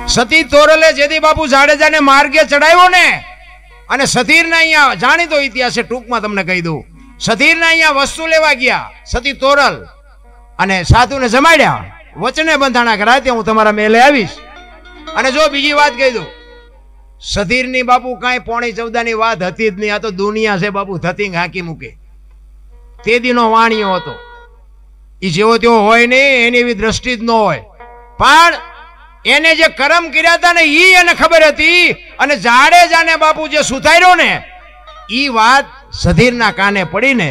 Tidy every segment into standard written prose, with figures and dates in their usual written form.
સતી તોરલે જેથી બાપુ જાડેજાને માર્ગે ચડાવ્યો ને, અને સધીરના અહીંયા જાણીતો ઇતિહાસ છે, ટૂંકમાં તમને કહી દઉં. સધીરના અહીંયા વસ્તુ લેવા ગયા સતી તોરલ, અને સાધુને જમાડ્યા, વચને બંધાણા કે રાતે હું તમારા મેલે આવીશ. અને જો બીજી વાત કહી દઉં, સધીરની બાપુ કાંઈ પોણી 14ની વાત હતી જ નહીં. આ તો દુનિયા છે બાપુ, ધતિંગ હાંકી મૂકે. તે દીનો વાણિયો હતો, એ જેવો તેવો હોય નહીં, એની એવી દ્રષ્ટિ જ ન હોય. પણ એને જે કર્મ કર્યા હતા ને એ એને ખબર હતી. અને જાડેજાને બાપુ જે સુધાર્યો ને એ વાત સધીરના કાને પડીને,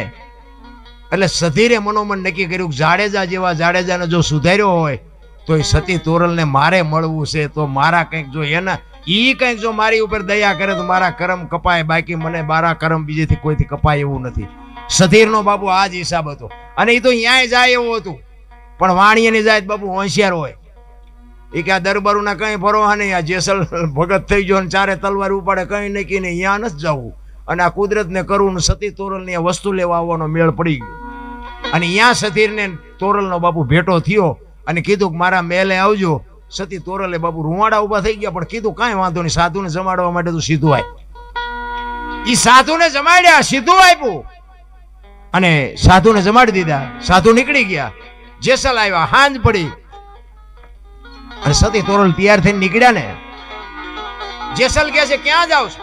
એટલે સધીરે મનોમન નક્કી કર્યું કે જાડેજા જેવા જાડેજાને જો સુધાર્યો હોય તો એ સતી તોરલને મારે મળવું છે. તો મારા કંઈક જો એના ઈ કંઈક જો મારી ઉપર દયા કરે તો મારા કર્મ કપાય, બાકી મને મારા કર્મ બીજેથી કોઈથી કપાય એવું નથી. સધીરનો બાપુ આ જ હિસાબ હતો. અને એ તો ન્યાય જાય એવું હતું, પણ વાણિયાની જાય બાપુ હોશિયાર હોય. એ કે આ દરબારોના કઈ ભરોહા નહીં, આ જેસલ ભગત થઈ ગયો ને ચારે તલવાર ઉપાડે, કઈ નક્કી નહીં, અહીંયા નથી જવું. અને આ કુદરતને કરવું, સતી તોરલની વસ્તુ લેવા આવવાનો મેળ પડી ગયો. અને અહીંયા સધીરને તોરલનો બાપુ ભેટો થયો અને કીધું કે મારા મેલે આવજો. સતી તોરલે બાપુ રૂવાડા ઉભા થઈ ગયા, પણ કીધું કાંઈ વાંધો નહીં, સાધુને જમાડવા માટે તું સીધું આય. એ સાધુને જમાડ્યા, સીધું આપ્યું અને સાધુને જમાડી દીધા. સાધુ નીકળી ગયા, જેસલ આવ્યા, હાંજ પડી અને સતી તોરલ તૈયાર થઈને નીકળ્યા ને. જેસલ કહે છે ક્યાં જાવ છો?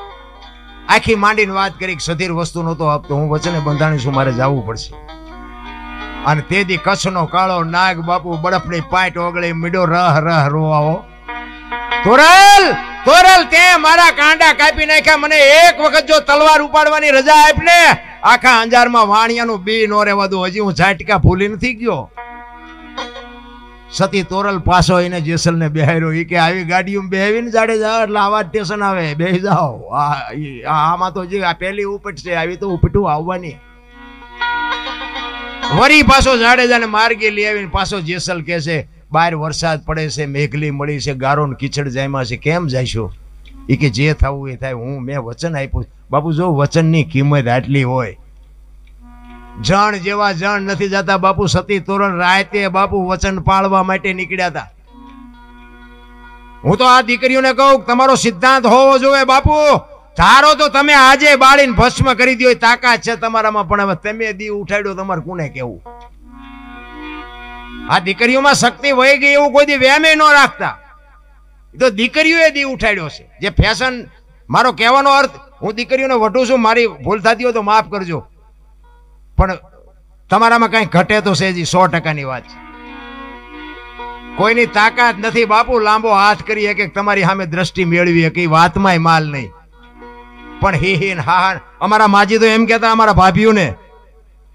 આખી માંડીને વાત કરી કે સધીર વસ્તુ નહોતો આપતો, હું વચને બંધાણી છું, મારે જવું પડશે. અને તેથી કચ્છનો કાળો નાગ બાપુ બરફની પાટ ઓગળી મીડો રહ રહ રોવાવો. તોરલ તોરલ તે મારા કાંડા કાપી નાખ્યા, મને એક વખત જો તલવાર ઉપાડવાની રજા આપ ને, આખા અંજારમાં વાણિયાનું બી નો રહેવા દઉં. હજી હું ઝાટકા ભૂલી નથી ગયો. સતી તોરલ પાછો એને જેસલને બેહાર્યો. એ કે આવી ગાડીઓ બેહાવીને જાડેજા એટલે આવા સ્ટેશન આવે, બેહી જાઓ. આમાં તો જે આ પહેલી ઉપટ છે, આવી તો ઉપટું આવવાની. વરી પાછો જાડેજાને માર્ગે લઈ આવીને પાછો જેસલ કહે છે બહાર વરસાદ પડે છે, મેઘલી મળી છે, ગારો ને કીચડ જાયમાં છે, કેમ જઈશો? એ કે જે થવું એ થાય, હું મેં વચન આપ્યું. બાપુ જો વચનની કિંમત આટલી હોય, જણ જેવા જણ નથી જતા બાપુ. સતી તોરલ રાતે બાપુ વચન પાળવા માટે નીકળ્યા હતા. હું તો આ દીકરીઓને કહું તમારો સિદ્ધાંત હોવો જોઈએ બાપુ. ધારો તો તમે આજે બાળીને ભસ્મ કરી દો, તાકાત છે તમારામાં, પણ હવે તમે દી ઉઠાડ્યો, તમારે કોને કેવું? આ દીકરીઓમાં શક્તિ વહી ગઈ એવું કોઈ દી વેમે ન રાખતા. એ તો દીકરીઓએ દી ઉઠાડ્યો છે. જે ફેશન, મારો કહેવાનો અર્થ, હું દીકરીઓને વઢું છું, મારી ભૂલ થતી હોય તો માફ કરજો, પણ તમારામાં કઈ ઘટે તો છે, 100%ની વાત છે. કોઈની તાકાત નથી બાપુ લાંબો હાથ કરી કે તમારી સામે દ્રષ્ટિ મેળવી કે વાતમાંય માલ નહીં. પણ હી હા, અમારા માજી તો એમ કહેતા અમારા ભાભીઓને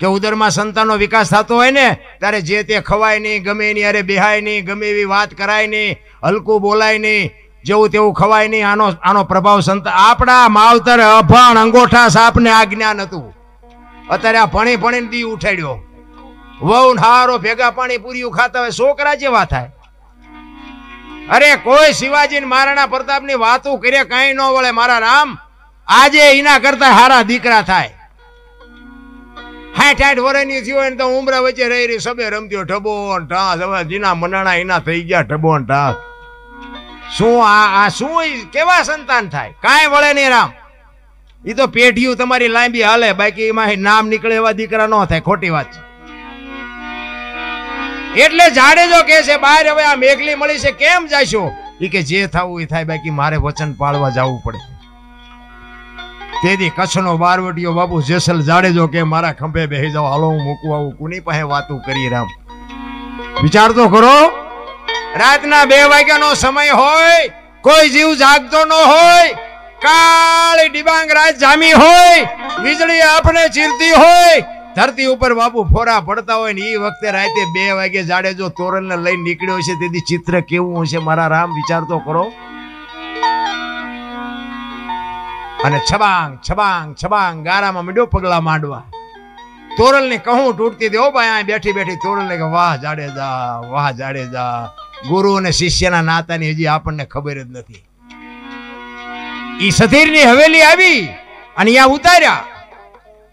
કે ઉદરમાં સંતાનનો વિકાસ થતો હોય ને ત્યારે જે તે ખવાય નહીં, ગમે એની અરે બેહાય નહીં, ગમે એવી વાત કરાય નહીં, હલકું બોલાય નહીં, જેવું તેવું ખવાય નહીં. આનો પ્રભાવ આપણા માવતર અભણ અંગોઠા સાપને આ જ્ઞાન હતું. અત્યારે આ ભણી ભણીને દી ઉઠાડ્યો. વહુ હારો ભેગા પાણી પૂરીયું ખાતા હોય, છોકરા જેવા થાય. અરે કોઈ શિવાજી ને મહારાણા પ્રતાપ ની વાતો કરે કઈ ન વળે મારા રામ. આજે એના કરતા હારા દીકરા થાય. 60-60 વર્ષની થયો હોય ને તો ઉમરા વચ્ચે રહી રહી સબે રમતીઓ ઢબો ઢાસ. હવે જીના મનાણા એના થઈ ગયા ઢબો ઢાસ. શું આ શું કેવા સંતાન થાય? કાંઈ વળે નહીં રામ. એ તો પેઢીયું તમારી લાંબી હાલે, બાકી એમાં નામ નીકળે એવા દીકરા ન થાય. ખોટી વાત છે. એટલે જાડેજો કે છે બહાર હવે આ મેઘલી મળી છે, કેમ જાયશો? એ કે જે થવું એ થાય, બાકી મારે વચન પાળવા જવું પડે. તેથી કચ્છનો બારવટીયો બાપુ જેસલ જાડેજો કે મારા ખંભે બેસી જાઓ, હાલો હું મૂકવા આવું. કોની પાસે વાતું કરી રામ? વિચાર તો કરો. રાતના 2 વાગ્યાનો સમય હોય, કોઈ જીવ જાગતો ન હોય, કાળી ડિબાંગ રાત જામી હોય, વીજળી આપણે ચીરતી હોય, ધરતી ઉપર બાપુ ફોરા પડતા હોય ને એ વખતે રાતે 2 વાગે જાડેજો તોરલને લઈને નીકળ્યો છે. તેથી ચિત્ર કેવું હશે મારા રામ? વિચાર તો કરો. અને છબાંગ છબાંગ છબાંગ ગારામાં મીડો પગલા માંડવા. તોરલ ની કહું તૂટતી હતી. ઓ ભાઈ આ બેઠી બેઠી તોરલ ને કે વાહ જાડેજા, વાહ જાડેજા. ગુરુ અને શિષ્યના નાતાની હજી આપણને ખબર જ નથી. ઈ સધીરની હવેલી આવી અને અહીંયા ઉતાર્યા.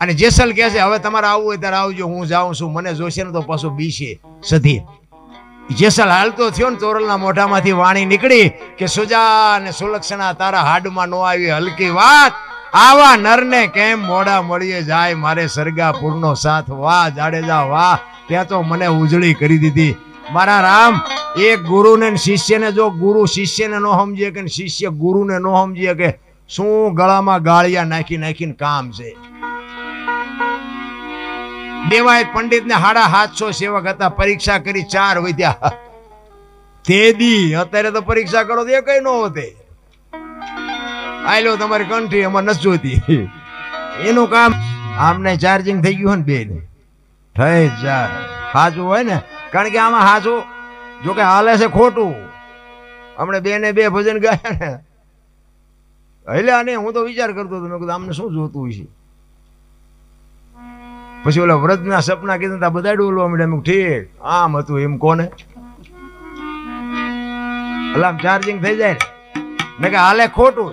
અને જેસલ કહે છે હવે તમારે આવવું હોય ત્યારે આવજો, હું જાઉં છું, મને જોશે ને તો પાછું બીશે સધીર. જેસલ હાલતો થયો ને તોરલના મોઢામાંથી વાણી નીકળી કે સુજા ને સુલક્ષણા તારા હાડમાં નો આવી હલકી વાત, આવા નરને કેમ મોડા મળીએ જાય, મારે સરગાપુરનો સાથ વાહ જાડેજા વાહ, ત્યાં તો મને ઉજળી કરી દીધી. મારા રામ, એક ગુરુને શિષ્યને જો ગુરુ શિષ્યને ન સમજીએ કે શિષ્ય ગુરુને ન સમજીએ કે શું ગળામાં ગાળિયા નાખી નાખીને કામ છે. દેવાય પંડિત ને 750 સેવક હતા, પરીક્ષા કરી 4 વધ્યા. તેદી અત્યારે તો પરીક્ષા કરો તો એ કઈ ન હોતે. આયલો તમારી કંઠી એમાં નથી જોતી, એનું કામ આમને ચાર્જિંગ થઈ ગયું ને બે ને થઈ જાય સાચું હોય ને, કારણ કે આમાં સાચું જો કે હાલે છે ખોટું. હમણે બે ને 2 ભજન ગાયા ને એટલે આને હું તો વિચાર કરતો હતો, મેં કીધું આમને શું જોતું છે. પછી ઓલા વ્રતના સપના કીધું તા બધા ડોલવા મળ્યા. ઠીક આમ હતું એમ કોને આમ ચાર્જિંગ થઈ જાય ને કે હાલે ખોટું.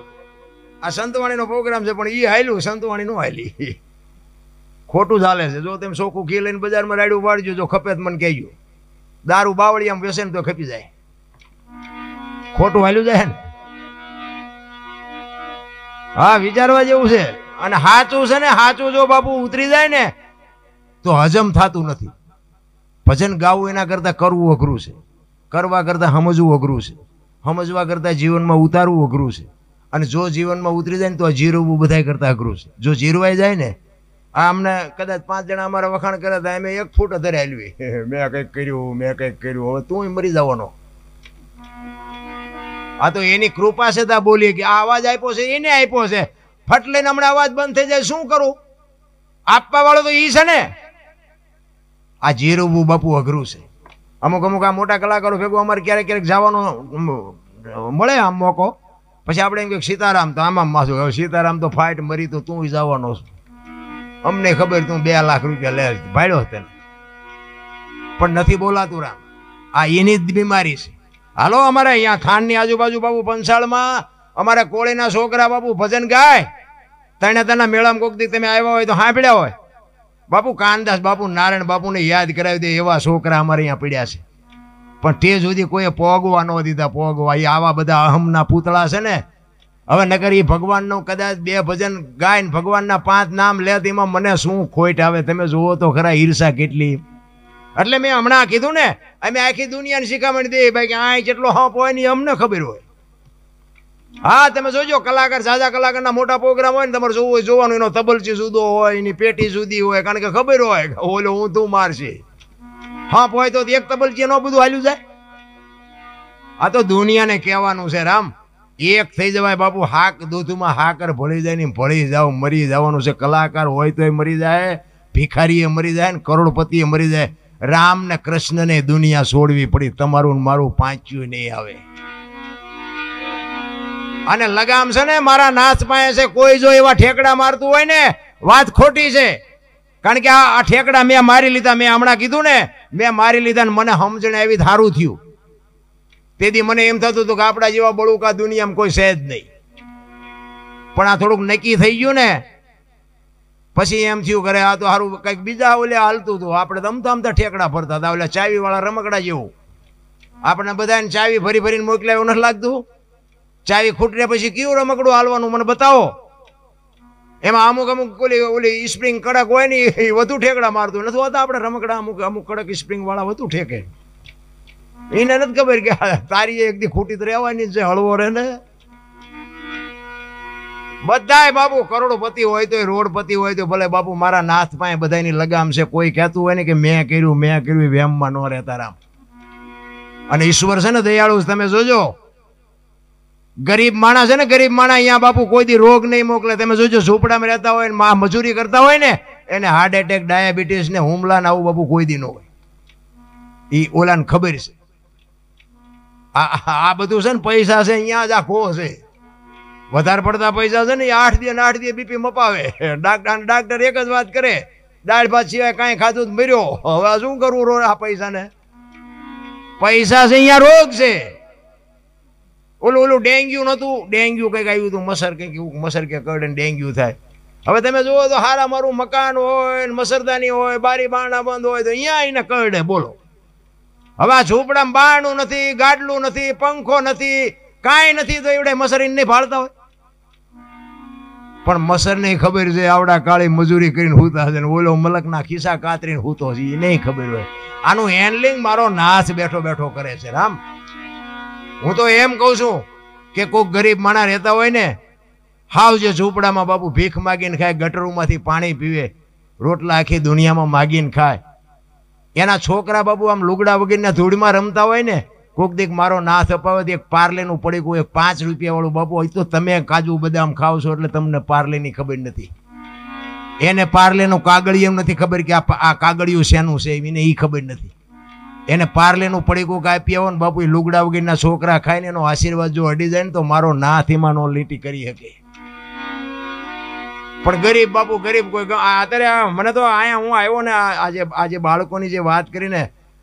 આ સંતવાણીનો પ્રોગ્રામ છે પણ એ હાલ્યું, સંતવાણી નું હાલી, ખોટું જ હાલે છે. જો તેમ ચોખ્ખું ઘી લઈને બજારમાં રાડ્યું પાડજો, જો ખપે મને કહેજો. દારૂ બાવળી આમ બેસે ને તો ખપી જાય, ખોટું હાલ્યું જાય ને. હા વિચારવા જેવું છે. અને સાચું છે ને, સાચું જો બાપુ ઉતરી જાય ને તો હજમ થતું નથી. ભજન ગાવું એના કરતા કરવું અઘરું છે, કરવા કરતા સમજવું અઘરું છે, સમજવા કરતા જીવનમાં ઉતારવું અઘરું છે. અને જો જીવનમાં ઉતરી જાય ને તો જીરવવું બધા કરતા અઘરું છે. જો જીરવાઈ જાય ને, આ અમને કદાચ 5 જણા અમારા વખાણ કર્યા હતા, અમે 1 ફૂટ અધરે હાલવી, મેં કંઈક કર્યું, મેં કંઈક કર્યું, હવે તું મરી જવાનો. આ તો એની કૃપા છે તા બોલીએ કે આ અવાજ આપ્યો છે એને આપ્યો છે, ફટ લઈને હમણાં અવાજ બંધ થઈ જાય શું કરું? આપવા વાળો તો ઈ છે ને. આ જીરવવું બાપુ અઘરું છે. અમુક આ મોટા કલાકારો ભેગું અમારે ક્યારેક ક્યારેક જવાનો મળે આમ મોકો, પછી આપણે એમ કે સીતારામ તો આમાં માથું, હવે સીતારામ તો ફાઇટ મરી તો તું જવાનો છું, અમને ખબર તું 2 લાખ રૂપિયા લે ભાડ્યો તને, પણ નથી બોલાતું રામ. આ એની જ બીમારી છે. હાલો અમારે અહીંયા થાનની આજુબાજુ બાબુ પંચાળમાં અમારા કોળીના છોકરા બાપુ ભજન ગાય, તને મેળામાં કોક દી તમે આવ્યા હોય તો સાંભળ્યા હોય બાપુ, કાનદાસ બાપુ નારાયણ બાપુને યાદ કરાવી દે એવા છોકરા અમારે અહીંયા પડ્યા છે. પણ તે સુધી કોઈએ પોગવા ન દીધા. પોગવા એ આવા બધા અહમના પૂતળા છે ને. હવે નકર એ ભગવાનનું કદાચ 2 ભજન ગાય ને ભગવાનના 5 નામ લે એમાં મને શું ખોટ આવે? તમે જુઓ તો ખરા ઈર્ષા કેટલી. એટલે મેં હમણાં કીધું ને, અમે આખી દુનિયાને શીખામણ દે ભાઈ કે આ જેટલો હપ હોય ને અમને ખબર હોય. હા તમે જોજો, કલાકાર ઝાઝા કલાકારના મોટા પ્રોગ્રામ હોય ને તમારે જોવું હોય જોવાનું, એનો તબલચી જુદો હોય, એની પેટી જુદી હોય, કારણ કે ખબર હોય ઓલો હું તું મારશે. હપ હોય તો એક તબલચી ન બધું હાલ્યું જાય. આ તો દુનિયાને કહેવાનું છે રામ, એક થઈ જવાય બાપુ. હાક દૂધમાં હાકર ભળી જાય ને ભળી જાવ, મરી જવાનું છે. કલાકાર હોય તોય મરી જાય, ભિખારીએ મરી જાય ને કરોડપતિએ મરી જાય. રામ ને કૃષ્ણને દુનિયા છોડવી પડી, તમારું ને મારું પાંચ્યું નહીં આવે. અને લગામ છે ને મારા નાથ પાસે છે. કોઈ જો એવા ઠેકડા મારતું હોય ને વાત ખોટી છે, કારણ કે આ ઠેકડા મેં મારી લીધા. મેં હમણાં કીધું ને, મેં મારી લીધા ને મને સમજણ આવી સારું થયું. તેથી મને એમ થતું હતું કે આપણા જેવા બળુકા દુનિયામાં કોઈ છે જ નહીં. પણ આ થોડુંક નક્કી થઈ ગયું ને પછી એમ થયું કરે આ તો સારું કંઈક બીજા ઓલે હાલતું હતું. આપણે અમતા ઠેકડા ફરતા હતા, ઓલા ચાવી વાળા રમકડા જેવું. આપણે બધાને ચાવી ફરી ફરીને મોકલ્યા એવું નથી લાગતું? ચાવી ખૂટને પછી કયું રમકડું હાલવાનું મને બતાવો. એમાં અમુક ઓલી સ્પ્રિંગ કડક હોય ને એ વધુ ઠેકડા મારતું નથી હોતા. આપણે રમકડા અમુક કડક સ્પ્રિંગ વાળા વધુ ઠેકે. એને નથી ખબર કે તારી એક દી ખૂટી તો રહેવાની છે, હળવો રહે ને. બધાય બાપુ કરોડપતિ હોય તો રોડપતિ હોય તો ભલે બાપુ મારા નાથ પાસે બધાની લગામ છે. કોઈ કહેતું હોય ને કે મેં કર્યું વેમમાં ન રહેતા રામ. અને ઈશ્વર છે ને દયાળુ, તમે જોજો ગરીબ માણસ છે ને, ગરીબ માણસ અહીંયા બાપુ કોઈ દી રોગ નહીં મોકલે. તમે જોજો ઝૂંપડામાં રહેતા હોય ને મજૂરી કરતા હોય ને એને હાર્ટ એટેક, ડાયાબિટીસ ને હુમલા ને આવું બાપુ કોઈ દી ન હોય. એ ઓલાને ખબર છે. આ બધું છે ને પૈસા છે અહીંયા જ આખો છે. વધારે પડતા પૈસા છે ને 8 દી 8 દી બીપી મપાવે. ડાક્ટર એક જ વાત કરે, દાળ ભાત સિવાય કાંઈ ખાધું જ મર્યો. હવે શું કરવું આ પૈસાને? પૈસા છે અહીંયા રોગ છે. ઓલું ડેન્ગ્યુ નતું, ડેન્ગ્યુ કંઈક આવ્યું હતું, મસર કે કરડે ડેન્ગ્યુ થાય. હવે તમે જુઓ તો હારા મારું મકાન હોય, મસરદાની હોય, બારી બારણા બંધ હોય તો અહીંયા આવીને કરડે. બોલો હવે આ ઝૂંપડામાં બારણું નથી, ગાડલું નથી, પંખો નથી, કાંઈ નથી, તો એવડે મસરીને નહીં ભાળતા હોય. પણ મસરને ખબર છે આવડા કાળી મજૂરી કરીને હૂતા છે, ઓલો મલકના ખિસ્સા કાતરીને હૂતો છે, એ નહીં ખબર હોય. આનું હેન્ડલિંગ મારો નાશ બેઠો બેઠો કરે છે. રામ, હું તો એમ કહું છું કે કોઈક ગરીબ માણસ રહેતા હોય ને, હાવ જે ઝૂંપડામાં બાપુ ભીખ માગીને ખાય, ગટરોમાંથી પાણી પીવે, રોટલા આખી દુનિયામાં માગીને ખાય, એના છોકરા બાપુ આમ લુગડા વગેરેના ધૂળમાં રમતા હોય ને, કોક દીક મારો નાશ અપાવે એક પાર્લેનું પડીકું, એક 5 રૂપિયા વાળું બાપુ હોય, તો તમે કાજુ બદામ ખાવ છો એટલે તમને પાર્લેની ખબર નથી. એને પાર્લેનું કાગળિયું નથી ખબર કે આ કાગળિયું શેનું છે, એને એ ખબર નથી. એને પાર્લેનું પડીકું કાપી આવો ને બાપુ, એ લુગડા વગેરેના છોકરા ખાઈને એનો આશીર્વાદ જો અડી જાય ને તો મારો નાથ એમાં નો લીટી કરી શકે. પણ ગરીબ બાપુ, ગરીબ કોઈ અત્યારે મને તો અહીંયા હું આવ્યો ને, આજે બાળકોની જે વાત કરીને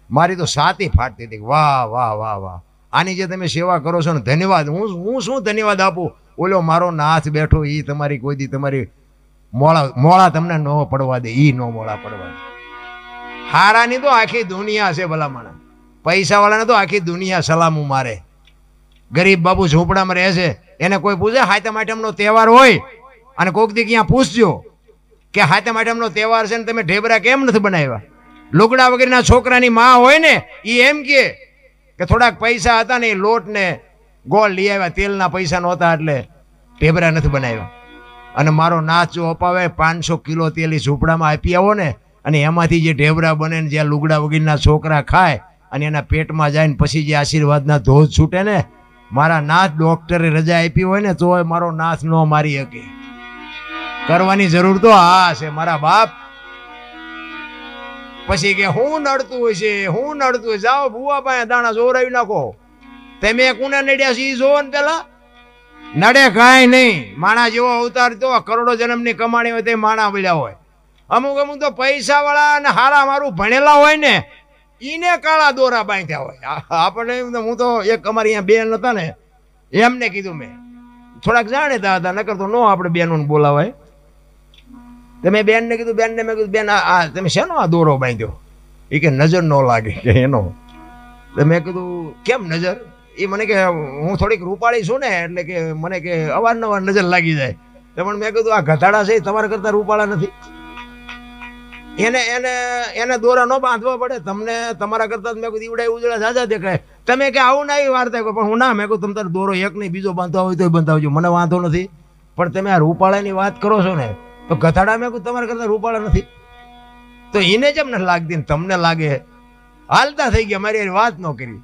મારી તો સાતી ફાટતી હતી. વાહ વાહ વાહ વાહ, આની જે તમે સેવા કરો છો ને, ધન્યવાદ. હું શું ધન્યવાદ આપું? ઓલો મારો નાથ બેઠો, એ તમારી કોઈ દી તમારી મોળા તમને ન પડવા દે, એ ન મોળા પડવા દે. હારાની તો આખી દુનિયા છે ભલામણ, પૈસા વાળાને તો આખી દુનિયા સલામું મારે. ગરીબ બાપુ ઝૂંપડામાં રહે છે, એને કોઈ પૂછે હાથમ આઠમનો તહેવાર હોય, અને કોઈક દી ક્યાં પૂછજો કે હાથમ આઠમનો તહેવાર છે ને તમે ઢેબરા કેમ નથી બનાવ્યા? લુગડા વગેરેના છોકરાની માં હોય ને, એ એમ કે થોડાક પૈસા હતા ને, એ લોટ ને ગોળ લઈ આવ્યા, તેલના પૈસા નહોતા એટલે ઢેબરા નથી બનાવ્યા. અને મારો નાચ જો અપાવે 500 કિલો તેલ એ ઝૂંપડામાં આપી આવો ને, અને એમાંથી જે ઢેબરા બને ને, જ્યાં લુગડા વગેરેના છોકરા ખાય અને એના પેટમાં જાય ને પછી જે આશીર્વાદના ધોધ છૂટે ને, મારા નાથ ડોક્ટરે રજા આપી હોય ને તોય મારો નાથ ન મારી શકે. કરવાની જરૂર તો આ છે મારા બાપ. પછી કે હું નડતું હોય છે, હું નડતું હોય, જાઓ ભૂવા પાસે દાણા જોરાવી નાખો. તમે કોને નડ્યા છે એ જોવો ને પેલા. નડે કાંઈ નહીં, માણા જેવો અવતાર તો કરોડો જન્મની કમાણી હોય તે માણા મળ્યા હોય. અમુક અમુક તો પૈસા વાળા અને હારા મારું ભણેલા હોય ને, ઈને કાળા દોરા બાંધ્યા હોય. આપણે હું તો એક અમારી અહીંયા બેન હતા ને, એમને કીધું મેં, થોડાક જાણેતા હતા, નકર તો નો આપણે બેનોને બોલાવાય. તમે બેનને કીધું, બેનને મેં કીધું, બેન આ તમે શેનો આ દોરો બાંધ્યો? એ કે નજર ન લાગે કે એનો. તો મેં કીધું કેમ નજર? એ મને કે હું થોડીક રૂપાળી છું ને, એટલે કે મને કે અવારનવાર નજર લાગી જાય. તો પણ મેં કીધું આ ગધાડા છે તમારા કરતા રૂપાળા નથી, એને દોરા ન બાંધવા પડે તમને, તમારા કરતા મેં કીધું ઈવડા ઉજળા ઝાઝા દેખાય. તમે કે આવું ના આવી વાર્તા, પણ હું ના, મેં કહું તમે તારે દોરો એક નહીં બીજો બાંધવા હોય તો બંધાવજો, મને વાંધો નથી. પણ તમે આ રૂપાળાની વાત કરો છો ને, તો ગધાડા મેં કહું તમારા કરતા રૂપાળા નથી, તો એને જેમ નથી લાગતી ને તમને લાગે. હાલતા થઈ ગયા, મારી વાત ન કરી.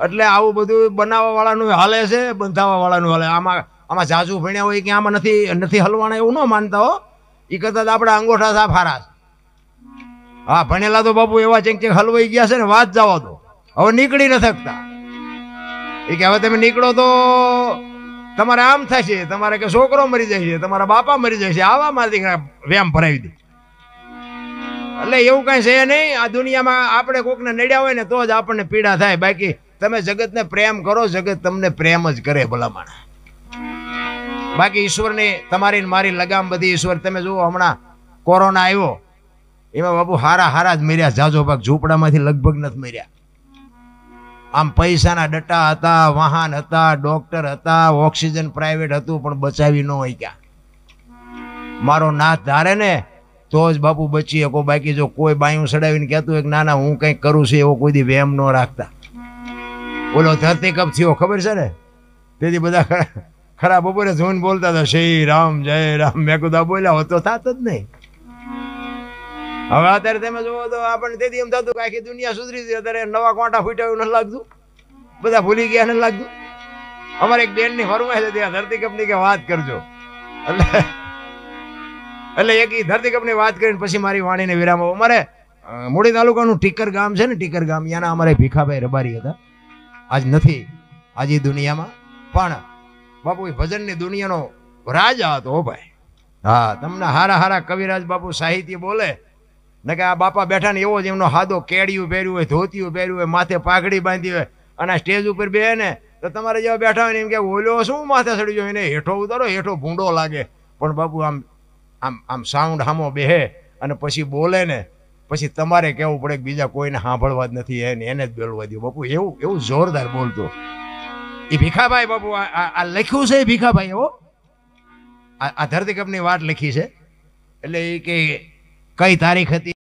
એટલે આવું બધું બનાવવા વાળાનું હાલે છે, બંધાવા વાળાનું હાલે. આમાં જાજુ ભણ્યા હોય કે આમાં નથી હલવાના એવું ન માનતા હો. એ કરતા આપણા અંગોઠા સાફ હારા છે. હા, ભણેલા તો બાપુ એવા ચેક હલવાઈ ગયા છે ને, વાત જવા દો, હવે નીકળી ન શકતા. એ કે હવે તમે નીકળો તો તમારે આમ થશે, તમારે કે છોકરો મરી જાય છે, તમારા બાપા મરી જાય છે, આવા માંથી વ્યામ ભરાવી દે. એટલે એવું કઈ છે નહીં આ દુનિયામાં. આપણે કોકને નડ્યા હોય ને તો જ આપણને પીડા થાય, બાકી તમે જગતને પ્રેમ કરો, જગત તમને પ્રેમ જ કરે ભલામણ. બાકી ઈશ્વરની તમારી મારી લગામ બધી ઈશ્વર. તમે જુઓ હમણાં કોરોના આવ્યો, એમાં બાપુ હારા જ મર્યા, જાજો ભાગ ઝૂંપડામાંથી લગભગ નથી મર્યા. આમ પૈસાના ડટ્ટા હતા, વાહન હતા, ડોક્ટર હતા, ઓક્સિજન પ્રાઇવેટ હતું, પણ બચાવી ન હોય ક્યાં. મારો નાથ ધારે ને તો જ બાપુ બચી શકો. બાકી જો કોઈ બાયું સડાવીને કહેતું હોય કે ના ના હું કંઈક કરું છું, એવો કોઈ દી વેમ ન રાખતા. બોલો ધરતીકપ થયો ખબર છે ને, તેથી બધા ખરા બપોરે જોઈને બોલતા હતા શ્રી રામ જય રામ. મેં કીધું બોલ્યા હોત તો થાત જ નહીં. હવે અત્યારે તમે જુઓ તો આપણને તેથી એમ થતું કે આખી દુનિયા સુધરી છે. અત્યારે નવા કોંટા ફૂટ્યા એવું નથી લાગતું, બધા ભૂલી ગયા નથી લાગતું. અમારે એક બેનની ફરમાઈશ હતી આ ધરતીકપની કે વાત કરજો, એટલે એક ધરતીકપની વાત કરીને પછી મારી વાણીને વિરામ. અમારે મૂળી તાલુકાનું ટીકર ગામ છે ને, ટીકર ગામ, ત્યાંના અમારે ભીખાભાઈ રબારી હતા. આજ નથી આજે દુનિયામાં, પણ બાપુ એ ભજનની દુનિયાનો રાજા હતો ભાઈ. હા, તમને હારા કવિરાજ બાપુ સાહિત્ય બોલે ને કે આ બાપા બેઠા ને એવો જ એમનો હાદો કેડિયું પહેર્યું હોય, ધોતિયું પહેર્યું હોય, માથે પાઘડી બાંધી હોય, અને સ્ટેજ ઉપર બે ને તો તમારે જેવા બેઠા હોય ને એમ કે ઓલો શું માથે ચડી જાય, એને હેઠો ઉતારો, હેઠો ભૂંડો લાગે. પણ બાપુ આમ સાઉન્ડ હામો બેહે અને પછી બોલે ને પછી તમારે કહેવું પડે કે બીજા કોઈને સાંભળવા જ નથી એને જ બોલવા દો બાપુ. એવું એવું જોરદાર બોલતો એ ભીખાભાઈ બાપુ. આ લખ્યું છે ભીખાભાઈ. એવો આ ધરતીકપની વાત લખી છે. એટલે એ કે કઈ તારીખ હતી